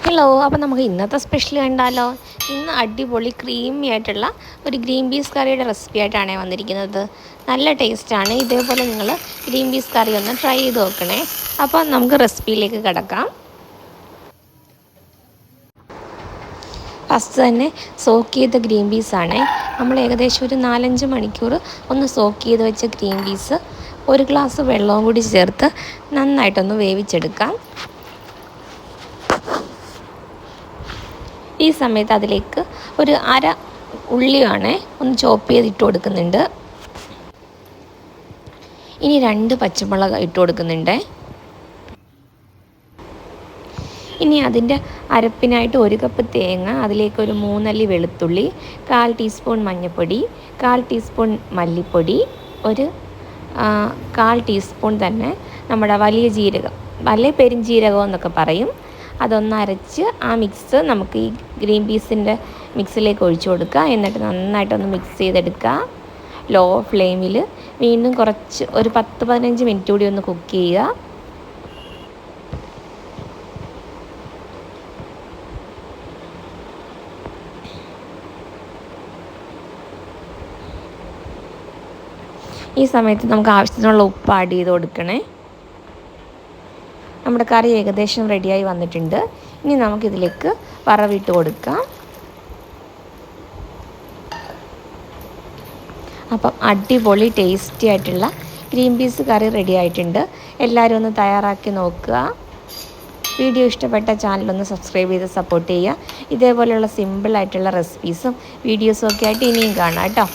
Hello, അപ്പോൾ നമുക്ക് ഇന്നത്തെ സ്പെഷ്യൽ കണ്ടാലോ. ഇന്ന് അടിപൊളി ക്രീമി ആയിട്ടുള്ള ഒരു ഗ്രീൻ പീസ് കറിയുടെ റെസിപ്പി ആയിട്ടാണ് വന്നിരിക്കുന്നത്. നല്ല ടേസ്റ്റാണ്. ഇതേപോലെ നിങ്ങൾ ഗ്രീൻ പീസ് കറി ഒന്ന് ട്രൈ ചെയ്ത് നോക്കണേ. അപ്പോൾ നമുക്ക് റെസിപ്പിയിലേക്ക് കിടക്കാം. ഫസ്റ്റ് തന്നെ സോക്ക് ചെയ്ത ഗ്രീൻ പീസാണ്. നമ്മൾ ഏകദേശം ഒരു 4-5 മണിക്കൂർ ഒന്ന് സോക്ക് ചെയ്ത് വെച്ച ഗ്രീൻ പീസ് 1 ഗ്ലാസ് വെള്ളവും കൂടി ചേർത്ത് നന്നായിട്ടൊന്ന് വേവിച്ചെടുക്കാം. ഈ സമയത്ത് അതിലേക്ക് ഒരു അര ഉള്ളിയാണ് ഒന്ന് ചോപ്പ് ചെയ്തിട്ട് കൊടുക്കുന്നുണ്ട്. ഇനി 2 പച്ചമുളക് ഇട്ട് കൊടുക്കുന്നുണ്ട്. ഇനി അതിൻ്റെ അരപ്പിനായിട്ട് 1 കപ്പ് തേങ്ങ, അതിലേക്ക് ഒരു 3 അല്ലി വെളുത്തുള്ളി, 1/4 ടീസ്പൂൺ മഞ്ഞൾപ്പൊടി, 1/4 ടീസ്പൂൺ മല്ലിപ്പൊടി, ഒരു 1/4 ടീസ്പൂൺ തന്നെ നമ്മുടെ വലിയ ജീരകം, വലിയ പെരുംജീരകം എന്നൊക്കെ പറയും, അതൊന്ന് അരച്ച് ആ മിക്സ് നമുക്ക് ഈ ഗ്രീൻ പീസിൻ്റെ മിക്സിലേക്ക് ഒഴിച്ചു കൊടുക്കുക. എന്നിട്ട് നന്നായിട്ടൊന്ന് മിക്സ് ചെയ്തെടുക്കുക. ലോ ഫ്ലെയിമിൽ വീണ്ടും കുറച്ച് ഒരു 10-15 മിനിറ്റ് കൂടി ഒന്ന് കുക്ക് ചെയ്യുക. ഈ സമയത്ത് നമുക്ക് ആവശ്യത്തിനുള്ള ഉപ്പ് ആഡ് ചെയ്ത് കൊടുക്കണേ. നമ്മുടെ കറി ഏകദേശം റെഡിയായി വന്നിട്ടുണ്ട്. ഇനി നമുക്കിതിലേക്ക് വറവിട്ട് കൊടുക്കാം. അപ്പം അടിപൊളി ടേസ്റ്റി ആയിട്ടുള്ള ഗ്രീൻ പീസ് കറി റെഡി ആയിട്ടുണ്ട്. എല്ലാവരും ഒന്ന് തയ്യാറാക്കി നോക്കുക. വീഡിയോ ഇഷ്ടപ്പെട്ട ചാനലൊന്ന് സബ്സ്ക്രൈബ് ചെയ്ത് സപ്പോർട്ട് ചെയ്യുക. ഇതേപോലെയുള്ള സിമ്പിളായിട്ടുള്ള റെസിപ്പീസും വീഡിയോസും ഒക്കെ ആയിട്ട് ഇനിയും കാണാം കേട്ടോ.